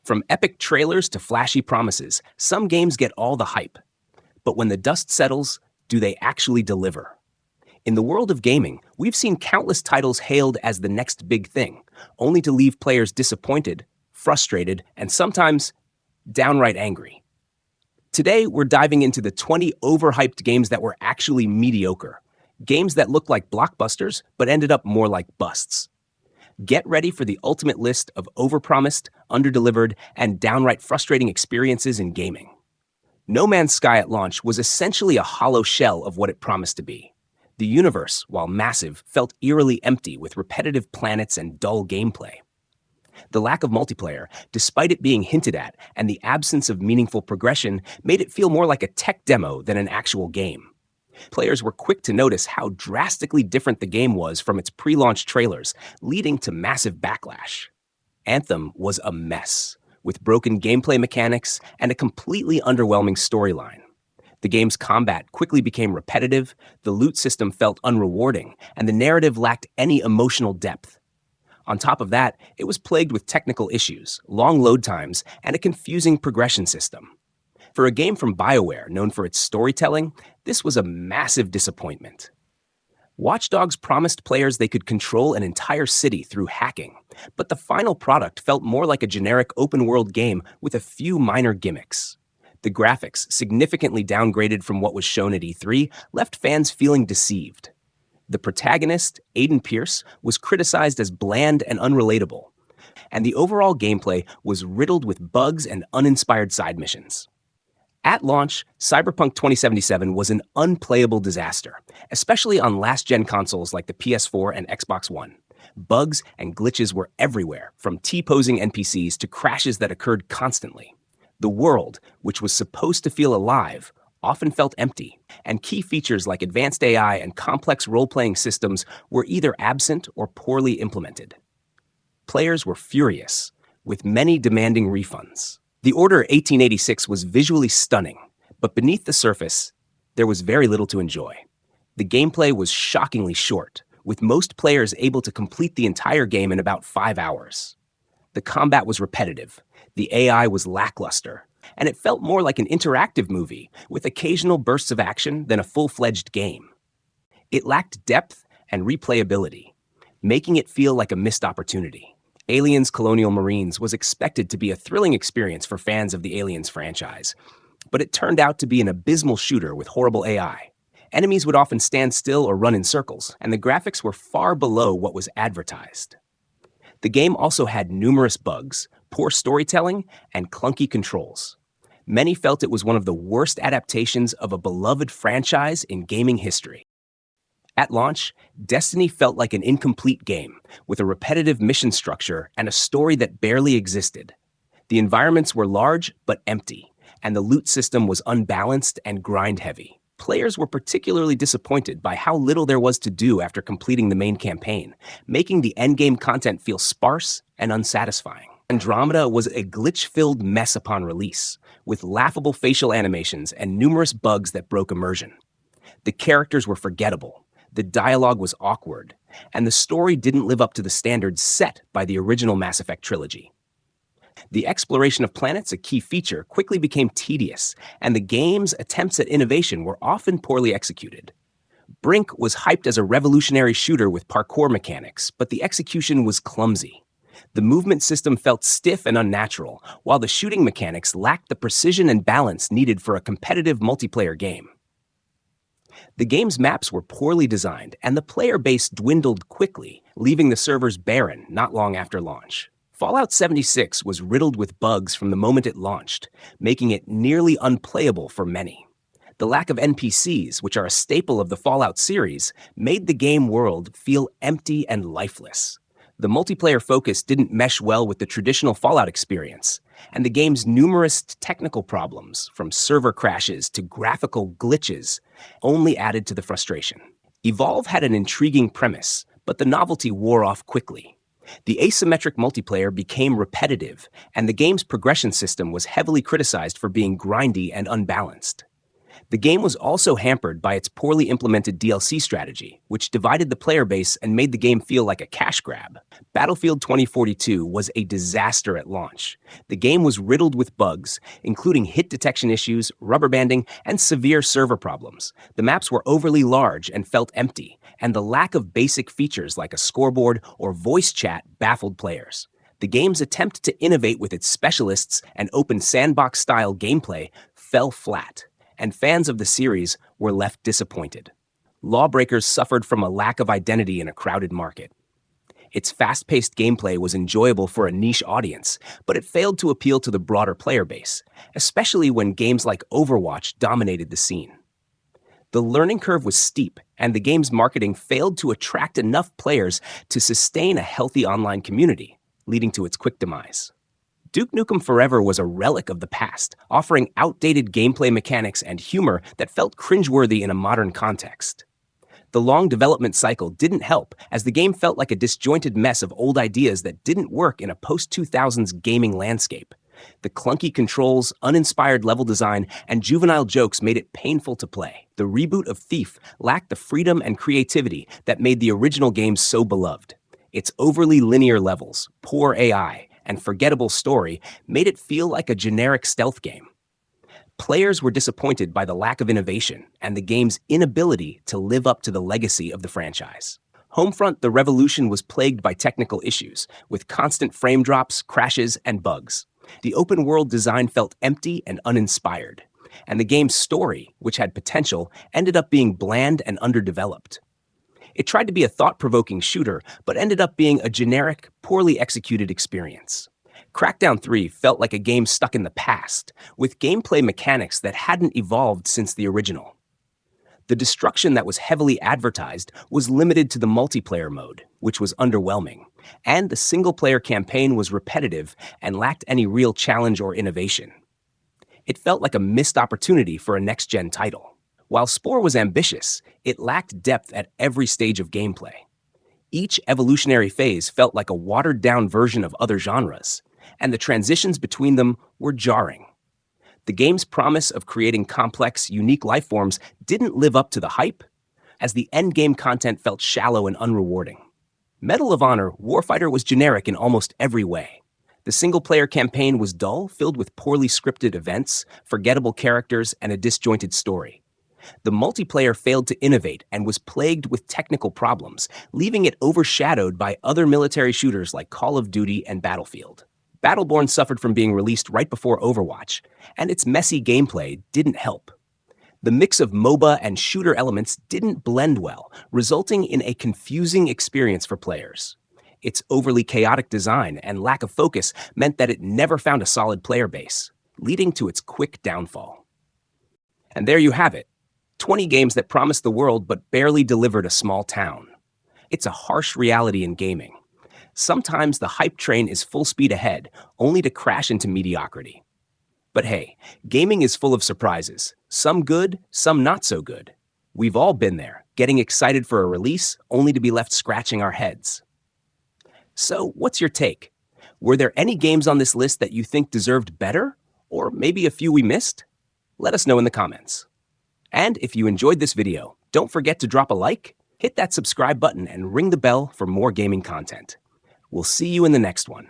From epic trailers to flashy promises, some games get all the hype. But when the dust settles, do they actually deliver? In the world of gaming, we've seen countless titles hailed as the next big thing, only to leave players disappointed, frustrated, and sometimes downright angry. Today, we're diving into the 20 overhyped games that were actually mediocre. Games that looked like blockbusters, but ended up more like busts. Get ready for the ultimate list of overpromised, underdelivered, and downright frustrating experiences in gaming. No Man's Sky at launch was essentially a hollow shell of what it promised to be. The universe, while massive, felt eerily empty with repetitive planets and dull gameplay. The lack of multiplayer, despite it being hinted at, and the absence of meaningful progression made it feel more like a tech demo than an actual game. Players were quick to notice how drastically different the game was from its pre-launch trailers, leading to massive backlash. Anthem was a mess, with broken gameplay mechanics and a completely underwhelming storyline. The game's combat quickly became repetitive, the loot system felt unrewarding, and the narrative lacked any emotional depth. On top of that, it was plagued with technical issues, long load times, and a confusing progression system. For a game from BioWare known for its storytelling, this was a massive disappointment. Watch Dogs promised players they could control an entire city through hacking, but the final product felt more like a generic open-world game with a few minor gimmicks. The graphics, significantly downgraded from what was shown at E3, left fans feeling deceived. The protagonist, Aiden Pierce, was criticized as bland and unrelatable, and the overall gameplay was riddled with bugs and uninspired side missions. At launch, Cyberpunk 2077 was an unplayable disaster, especially on last-gen consoles like the PS4 and Xbox One. Bugs and glitches were everywhere, from T-posing NPCs to crashes that occurred constantly. The world, which was supposed to feel alive, often felt empty, and key features like advanced AI and complex role-playing systems were either absent or poorly implemented. Players were furious, with many demanding refunds. The Order 1886 was visually stunning, but beneath the surface, there was very little to enjoy. The gameplay was shockingly short, with most players able to complete the entire game in about 5 hours. The combat was repetitive, the AI was lackluster, and it felt more like an interactive movie with occasional bursts of action than a full-fledged game. It lacked depth and replayability, making it feel like a missed opportunity. Aliens Colonial Marines was expected to be a thrilling experience for fans of the Aliens franchise, but it turned out to be an abysmal shooter with horrible AI. Enemies would often stand still or run in circles, and the graphics were far below what was advertised. The game also had numerous bugs, poor storytelling, and clunky controls. Many felt it was one of the worst adaptations of a beloved franchise in gaming history. At launch, Destiny felt like an incomplete game, with a repetitive mission structure and a story that barely existed. The environments were large but empty, and the loot system was unbalanced and grind-heavy. Players were particularly disappointed by how little there was to do after completing the main campaign, making the endgame content feel sparse and unsatisfying. Andromeda was a glitch-filled mess upon release, with laughable facial animations and numerous bugs that broke immersion. The characters were forgettable, the dialogue was awkward, and the story didn't live up to the standards set by the original Mass Effect trilogy. The exploration of planets, a key feature, quickly became tedious, and the game's attempts at innovation were often poorly executed. Brink was hyped as a revolutionary shooter with parkour mechanics, but the execution was clumsy. The movement system felt stiff and unnatural, while the shooting mechanics lacked the precision and balance needed for a competitive multiplayer game. The game's maps were poorly designed, and the player base dwindled quickly, leaving the servers barren not long after launch. Fallout 76 was riddled with bugs from the moment it launched, making it nearly unplayable for many. The lack of NPCs, which are a staple of the Fallout series, made the game world feel empty and lifeless. The multiplayer focus didn't mesh well with the traditional Fallout experience, and the game's numerous technical problems, from server crashes to graphical glitches, only added to the frustration. Evolve had an intriguing premise, but the novelty wore off quickly. The asymmetric multiplayer became repetitive, and the game's progression system was heavily criticized for being grindy and unbalanced. The game was also hampered by its poorly implemented DLC strategy, which divided the player base and made the game feel like a cash grab. Battlefield 2042 was a disaster at launch. The game was riddled with bugs, including hit detection issues, rubber banding, and severe server problems. The maps were overly large and felt empty, and the lack of basic features like a scoreboard or voice chat baffled players. The game's attempt to innovate with its specialists and open sandbox-style gameplay fell flat, and fans of the series were left disappointed. Lawbreakers suffered from a lack of identity in a crowded market. Its fast-paced gameplay was enjoyable for a niche audience, but it failed to appeal to the broader player base, especially when games like Overwatch dominated the scene. The learning curve was steep, and the game's marketing failed to attract enough players to sustain a healthy online community, leading to its quick demise. Duke Nukem Forever was a relic of the past, offering outdated gameplay mechanics and humor that felt cringeworthy in a modern context. The long development cycle didn't help, as the game felt like a disjointed mess of old ideas that didn't work in a post-2000s gaming landscape. The clunky controls, uninspired level design, and juvenile jokes made it painful to play. The reboot of Thief lacked the freedom and creativity that made the original game so beloved. Its overly linear levels, poor AI, and forgettable story made it feel like a generic stealth game. Players were disappointed by the lack of innovation and the game's inability to live up to the legacy of the franchise. Homefront: The Revolution was plagued by technical issues, with constant frame drops, crashes, and bugs. The open-world design felt empty and uninspired, and the game's story, which had potential, ended up being bland and underdeveloped. It tried to be a thought-provoking shooter, but ended up being a generic, poorly executed experience. Crackdown 3 felt like a game stuck in the past, with gameplay mechanics that hadn't evolved since the original. The destruction that was heavily advertised was limited to the multiplayer mode, which was underwhelming, and the single-player campaign was repetitive and lacked any real challenge or innovation. It felt like a missed opportunity for a next-gen title. While Spore was ambitious, it lacked depth at every stage of gameplay. Each evolutionary phase felt like a watered-down version of other genres, and the transitions between them were jarring. The game's promise of creating complex, unique lifeforms didn't live up to the hype, as the endgame content felt shallow and unrewarding. Medal of Honor: Warfighter was generic in almost every way. The single-player campaign was dull, filled with poorly scripted events, forgettable characters, and a disjointed story. The multiplayer failed to innovate and was plagued with technical problems, leaving it overshadowed by other military shooters like Call of Duty and Battlefield. Battleborn suffered from being released right before Overwatch, and its messy gameplay didn't help. The mix of MOBA and shooter elements didn't blend well, resulting in a confusing experience for players. Its overly chaotic design and lack of focus meant that it never found a solid player base, leading to its quick downfall. And there you have it. 20 games that promised the world but barely delivered a small town. It's a harsh reality in gaming. Sometimes the hype train is full speed ahead, only to crash into mediocrity. But hey, gaming is full of surprises. Some good, some not so good. We've all been there, getting excited for a release, only to be left scratching our heads. So, what's your take? Were there any games on this list that you think deserved better? Or maybe a few we missed? Let us know in the comments. And if you enjoyed this video, don't forget to drop a like, hit that subscribe button, and ring the bell for more gaming content. We'll see you in the next one.